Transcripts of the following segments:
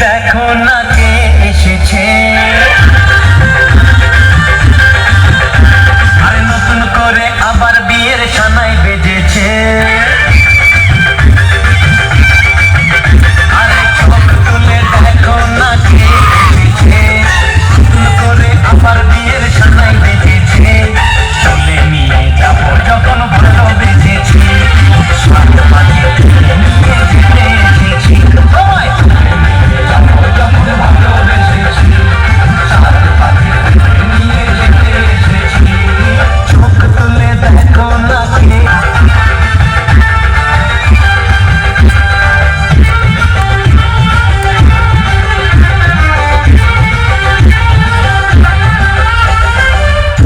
দেখো না কে এসেছে, আর নতুন করে আবার বিয়ের সানাই বেজেছে। আরে চোখ তুলে দেখো না কে এসেছে, নতুন করে আবার বিয়ের সানাই বেজেছে। চলে নিয়ে যাবো যখন ভালো বেজেছি, সাত বাজে নিয়ে যেতে এসেছি। চোখ তুলে দেখো না কে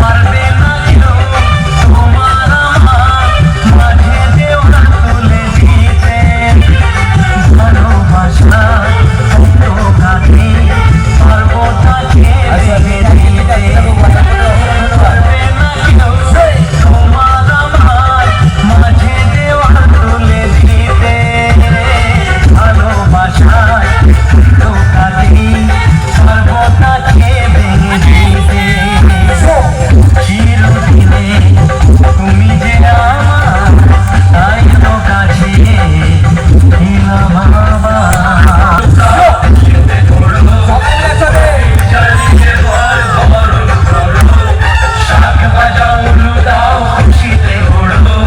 পারবে না কেউ তোমার আমার মাঝে দেওয়া তুলে দিতে। ভালোবাসা কত কাছে পারবো তাকে রেখে দিতে। পারবে না কেউ তোমার আমার মাঝে দেওয়া তুলে দিতে। ভালোবাসা কত কাছে পারবো তাকে ভেঙে দিতে। চিরদিনে তুমি যে আমার, তাই তো কাছে এলাম আবার। শাক বাজাও উলু দাও খুশিতে ওড়ো,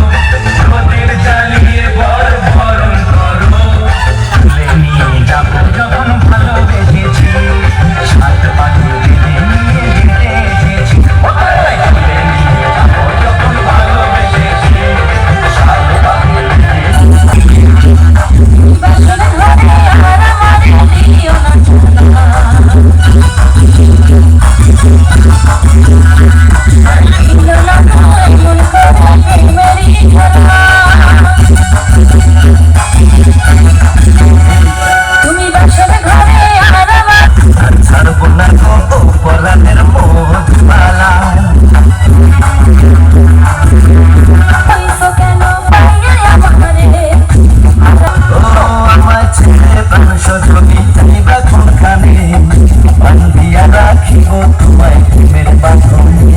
রোদের জ্বালিয়ে বর বরণ করো। তুলে নিয়ে যাবো যখন ভালোবেসেছি, সাত বাজে দিনে নিয়ে যেতে এসেছি। তুলে নিয়ে যাবো যখন ভালোবেসেছি, সাত বাজে ছাড়বো না গো পরাণের মধুমালা। ও আমার ছেলে প্রাণ সজনী যাইবা কোনখানে, বান্ধিয়া রাখিব তোমায় প্রেমের বাঁধনে।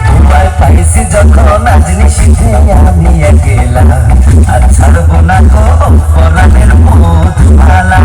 তোমায় পাইছি যখন আজ নিশিতে আমি একলা, আর ছাড়বো না গো পরাণের মধুমালা।